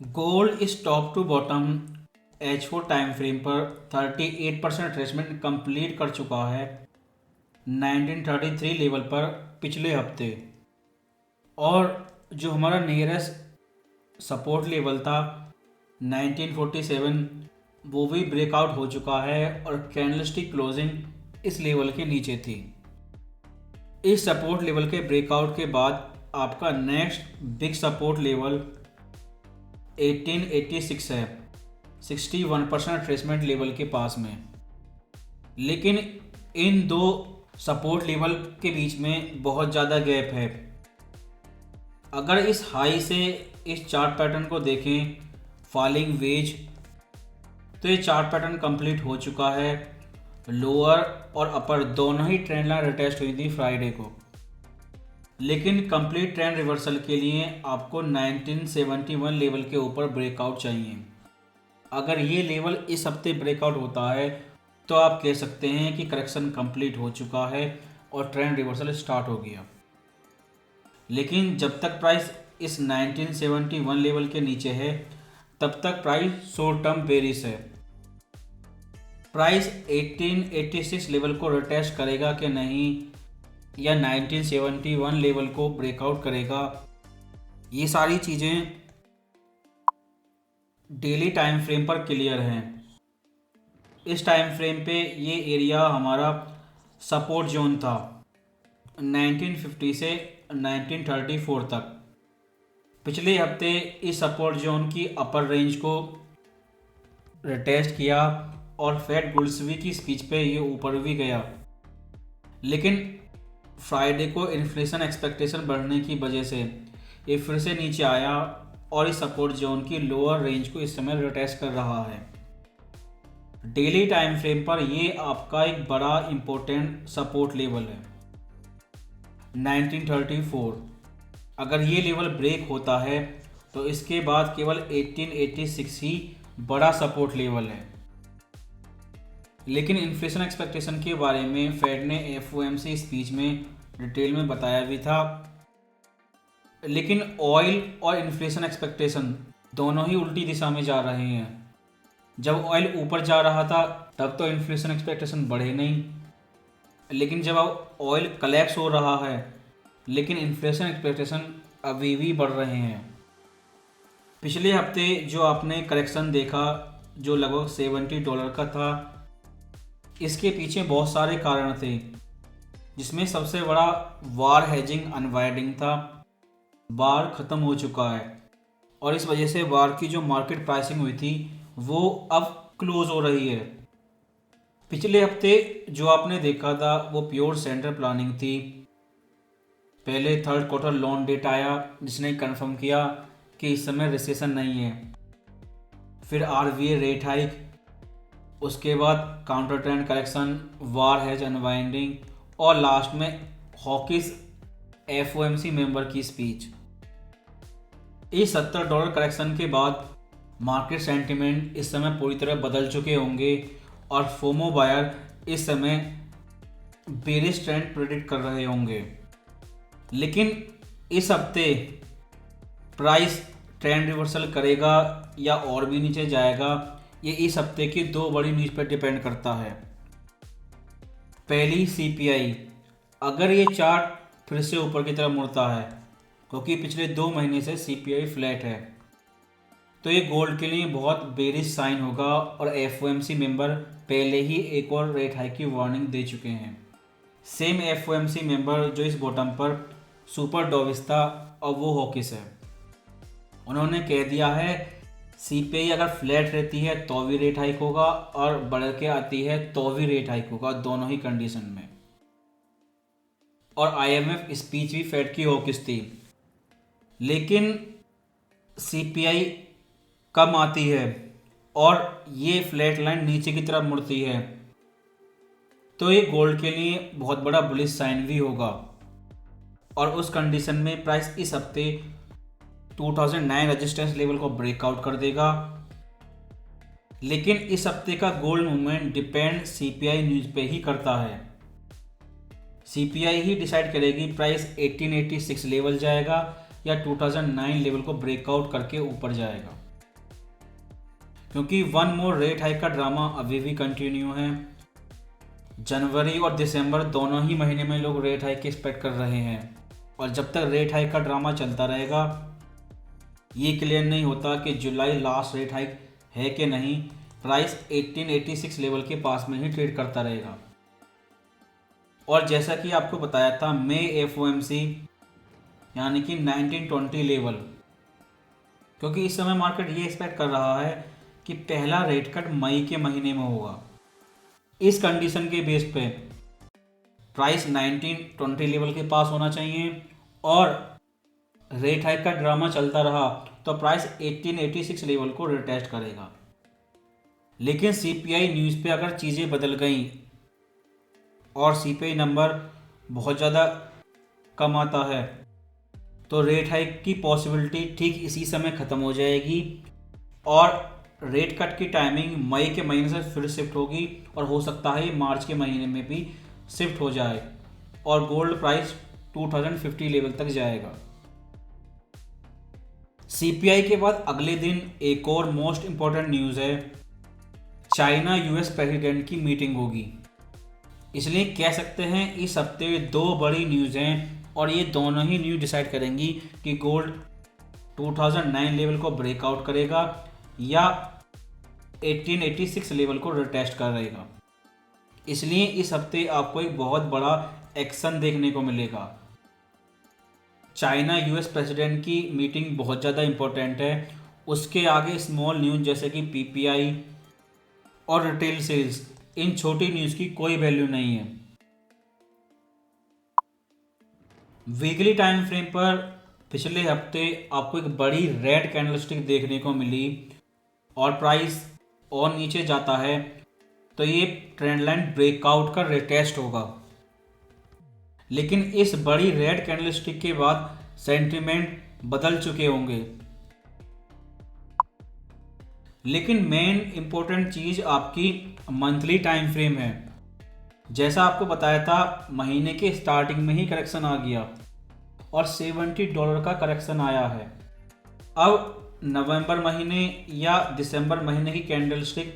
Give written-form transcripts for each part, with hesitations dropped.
Gold इस top to bottom H4 time frame पर 38% retracement complete कर चुका है 1933 लेवल पर पिछले हफ्ते। और जो हमारा नियरेस्ट सपोर्ट लेवल था 1947 वो भी ब्रेकआउट हो चुका है और कैंडलस्टिक क्लोजिंग इस लेवल के नीचे थी। इस सपोर्ट लेवल के ब्रेकआउट के बाद आपका नेक्स्ट बिग सपोर्ट लेवल 1886 है, 61% ट्रेसमेंट लेवल के पास में। लेकिन इन दो सपोर्ट लेवल के बीच में बहुत ज़्यादा गैप है। अगर इस हाई से इस चार्ट पैटर्न को देखें फॉलिंग वेज, तो ये चार्ट पैटर्न कंप्लीट हो चुका है। लोअर और अपर दोनों ही ट्रेंड लाइन रिटेस्ट हुई थी फ्राइडे को, लेकिन कंप्लीट ट्रेंड रिवर्सल के लिए आपको 1971 लेवल के ऊपर ब्रेकआउट चाहिए। अगर ये लेवल इस हफ्ते ब्रेकआउट होता है तो आप कह सकते हैं कि करेक्शन कंप्लीट हो चुका है और ट्रेंड रिवर्सल स्टार्ट हो गया। लेकिन जब तक प्राइस इस 1971 लेवल के नीचे है तब तक प्राइस शॉर्ट टर्म बेरिश है। प्राइस 1886 लेवल को रिटेस्ट करेगा कि नहीं या 1971 लेवल को ब्रेकआउट करेगा, ये सारी चीज़ें डेली टाइम फ्रेम पर क्लियर हैं। इस टाइम फ्रेम पे ये एरिया हमारा सपोर्ट जोन था 1950 से 1934 तक। पिछले हफ्ते इस सपोर्ट जोन की अपर रेंज को रिटेस्ट किया और फेड गुल्सवी की स्पीच पे ये ऊपर भी गया। लेकिन फ्राइडे को इन्फ्लेशन एक्सपेक्टेशन बढ़ने की वजह से ये फिर से नीचे आया और इस सपोर्ट जोन की लोअर रेंज को इस समय रिटेस्ट कर रहा है। डेली टाइम फ्रेम पर ये आपका एक बड़ा इम्पोर्टेंट सपोर्ट लेवल है 1934। अगर ये लेवल ब्रेक होता है तो इसके बाद केवल 1886 ही बड़ा सपोर्ट लेवल है। लेकिन इन्फ्लेशन एक्सपेक्टेशन के बारे में फेड ने FOMC स्पीच में डिटेल में बताया भी था। लेकिन ऑयल और इन्फ्लेशन एक्सपेक्टेशन दोनों ही उल्टी दिशा में जा रहे हैं। जब ऑयल ऊपर जा रहा था तब तो इन्फ्लेशन एक्सपेक्टेशन बढ़े नहीं, लेकिन जब अब ऑयल कलेप्स हो रहा है लेकिन इन्फ्लेशन एक्सपेक्टेशन अभी भी बढ़ रहे हैं। पिछले हफ्ते जो आपने करेक्शन देखा जो लगभग $70 का था, इसके पीछे बहुत सारे कारण थे, जिसमें सबसे बड़ा वार हेजिंग अनवाइंडिंग था। वार ख़त्म हो चुका है और इस वजह से वार की जो मार्केट प्राइसिंग हुई थी वो अब क्लोज हो रही है। पिछले हफ्ते जो आपने देखा था वो प्योर सेंट्रल प्लानिंग थी। पहले थर्ड क्वार्टर लोन डेटा आया जिसने कंफर्म किया कि इस समय रिसेशन नहीं है। फिर RBI रेट हाइक, उसके बाद काउंटर ट्रेंड करेक्शन, वार हेज अनवाइंडिंग और लास्ट में हॉकिस FOMC मेंबर की स्पीच। इस $70 करेक्शन के बाद मार्केट सेंटिमेंट इस समय पूरी तरह बदल चुके होंगे और फोमो बायर इस समय बेरिश ट्रेंड प्रेडिक्ट कर रहे होंगे। लेकिन इस हफ्ते प्राइस ट्रेंड रिवर्सल करेगा या और भी नीचे जाएगा, ये इस हफ्ते की दो बड़ी न्यूज़ पर डिपेंड करता है। पहली CPI, अगर ये चार्ट फिर से ऊपर की तरफ मुड़ता है क्योंकि पिछले 2 महीने से CPI फ्लैट है, तो ये गोल्ड के लिए बहुत बेरिश साइन होगा और FOMC मेंबर पहले ही एक और रेट हाइक की वार्निंग दे चुके हैं। सेम FOMC मेंबर जो इस बॉटम पर सुपर डोविस था और वो हॉकिस है, उन्होंने कह दिया है CPI अगर फ्लैट रहती है तो भी रेट हाइक होगा और बढ़ के आती है तो भी रेट हाइक होगा, दोनों ही कंडीशन में। और IMF स्पीच भी फेड की हॉकिस थी। लेकिन CPI कम आती है और ये फ्लैट लाइन नीचे की तरफ मुड़ती है तो ये गोल्ड के लिए बहुत बड़ा बुलिश साइन भी होगा और उस कंडीशन में प्राइस इस हफ्ते 2009 रेजिस्टेंस लेवल को ब्रेकआउट कर देगा। लेकिन इस हफ्ते का gold movement depend CPI news पे ही करता है। CPI ही डिसाइड करेगी प्राइस 1886 लेवल जाएगा या 2009 लेवल को ब्रेकआउट करके ऊपर जाएगा। क्योंकि वन मोर रेट हाइक का ड्रामा अभी भी कंटिन्यू है। जनवरी और दिसंबर दोनों ही महीने में लोग रेट हाइक एक्सपेक्ट कर रहे हैं, और जब तक रेट हाइक का ड्रामा चलता रहेगा, ये क्लियर नहीं होता कि जुलाई लास्ट रेट हाइक है कि नहीं, प्राइस 1886 लेवल के पास में ही ट्रेड करता रहेगा। और जैसा कि आपको बताया था, मई एफओएमसी यानी कि 1920 लेवल, क्योंकि इस समय मार्केट ये एक्सपेक्ट कर रहा है कि पहला रेट कट मई के महीने में होगा। इस कंडीशन के बेस पे प्राइस 1920 लेवल के पास होना चाहिए, और रेट हाइक का ड्रामा चलता रहा तो प्राइस 1886 लेवल को रिटेस्ट करेगा। लेकिन सीपीआई न्यूज़ पे अगर चीज़ें बदल गई और सीपीआई नंबर बहुत ज़्यादा कम आता है, तो रेट हाइक की पॉसिबिलिटी ठीक इसी समय ख़त्म हो जाएगी, और रेट कट की टाइमिंग मई के महीने से फिर शिफ्ट होगी, और हो सकता है मार्च के महीने में भी शिफ्ट हो जाए, और गोल्ड प्राइस 2050 लेवल तक जाएगा। सीपीआई के बाद अगले दिन एक और मोस्ट इम्पॉर्टेंट न्यूज़ है, चाइना यूएस प्रेसिडेंट की मीटिंग होगी। इसलिए कह सकते हैं इस हफ्ते दो बड़ी न्यूज़ हैं, और ये दोनों ही न्यूज़ डिसाइड करेंगी कि गोल्ड 2009 लेवल को ब्रेकआउट करेगा या 1886 लेवल को रिटेस्ट करेगा। इसलिए इस हफ्ते आपको एक बहुत बड़ा एक्शन देखने को मिलेगा। चाइना यूएस प्रेसिडेंट की मीटिंग बहुत ज़्यादा इम्पोर्टेंट है, उसके आगे स्मॉल न्यूज़ जैसे कि पीपीआई और रिटेल सेल्स, इन छोटी न्यूज़ की कोई वैल्यू नहीं है। वीकली टाइम फ्रेम पर पिछले हफ्ते आपको एक बड़ी रेड कैंडलस्टिक देखने को मिली, और प्राइस और नीचे जाता है तो ये ट्रेंड लाइन ब्रेकआउट का रिटेस्ट होगा। लेकिन इस बड़ी रेड कैंडलस्टिक के बाद सेंटिमेंट बदल चुके होंगे। लेकिन मेन इंपॉर्टेंट चीज़ आपकी मंथली टाइम फ्रेम है। जैसा आपको बताया था, महीने के स्टार्टिंग में ही करेक्शन आ गया और $70 का करेक्शन आया है। अब नवंबर महीने या दिसंबर महीने की कैंडलस्टिक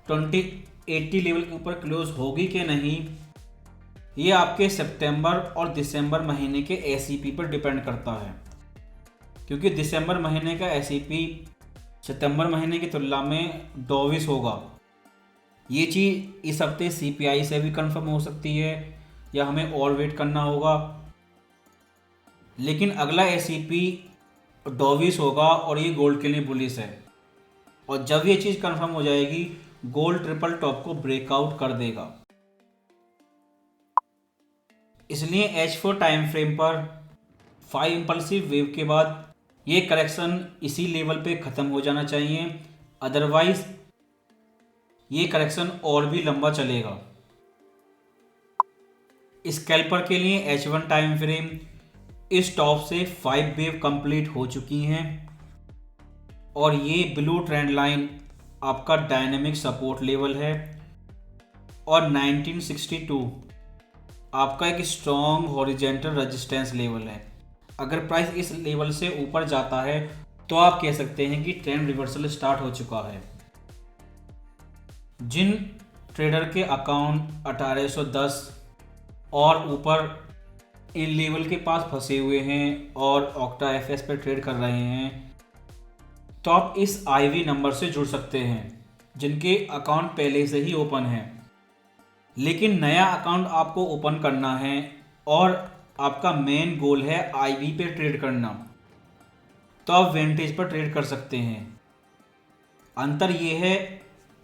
2080 लेवल के ऊपर क्लोज होगी कि नहीं, ये आपके सितंबर और दिसंबर महीने के एसईपी पर डिपेंड करता है, क्योंकि दिसंबर महीने का एसईपी सितंबर महीने की तुलना में डोविश होगा। ये चीज़ इस हफ्ते सीपीआई से भी कंफर्म हो सकती है, या हमें और वेट करना होगा। लेकिन अगला एसईपी डोविश होगा और ये गोल्ड के लिए बुलिश है, और जब ये चीज़ कंफर्म हो जाएगी, गोल्ड ट्रिपल टॉप को ब्रेकआउट कर देगा। इसलिए H4 टाइम फ्रेम पर 5 इम्पल्सिव वेव के बाद ये करेक्शन इसी लेवल पे ख़त्म हो जाना चाहिए, अदरवाइज ये करेक्शन और भी लंबा चलेगा। स्कैल्पर के लिए H1 टाइम फ्रेम इस टॉप से 5 वेव कंप्लीट हो चुकी हैं, और ये ब्लू ट्रेंड लाइन आपका डायनेमिक सपोर्ट लेवल है, और 1962 आपका एक स्ट्रॉन्ग हॉरिजेंटल रेजिस्टेंस लेवल है। अगर प्राइस इस लेवल से ऊपर जाता है तो आप कह सकते हैं कि ट्रेंड रिवर्सल स्टार्ट हो चुका है। जिन ट्रेडर के अकाउंट 1810 और ऊपर इन लेवल के पास फंसे हुए हैं और ऑक्टा एफएस पर ट्रेड कर रहे हैं, तो आप इस आईवी नंबर से जुड़ सकते हैं जिनके अकाउंट पहले से ही ओपन है। लेकिन नया अकाउंट आपको ओपन करना है और आपका मेन गोल है आईवी पे ट्रेड करना, तो आप वेंटेज पर ट्रेड कर सकते हैं। अंतर ये है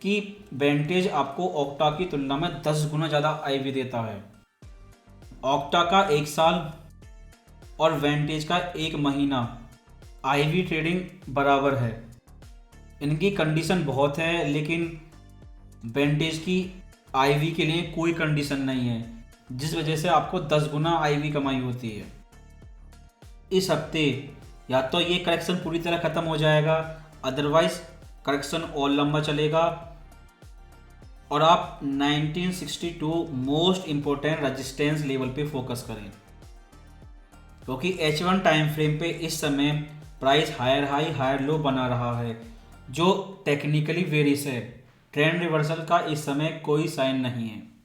कि वेंटेज आपको ऑक्टा की तुलना में 10 गुना ज़्यादा आईवी देता है। ऑक्टा का 1 साल और वेंटेज का 1 महीना आईवी ट्रेडिंग बराबर है। इनकी कंडीशन बहुत है, लेकिन वेंटेज की आईवी के लिए कोई कंडीशन नहीं है, जिस वजह से आपको 10 गुना आईवी कमाई होती है। इस हफ्ते या तो ये करेक्शन पूरी तरह ख़त्म हो जाएगा, अदरवाइज करेक्शन और लंबा चलेगा, और आप 1962 मोस्ट इम्पोर्टेंट रेजिस्टेंस लेवल पे फोकस करें, क्योंकि H1 टाइम फ्रेम पे इस समय price higher high higher low बना रहा है, जो टेक्निकली वेरिस है। ट्रेंड रिवर्सल का इस समय कोई साइन नहीं है।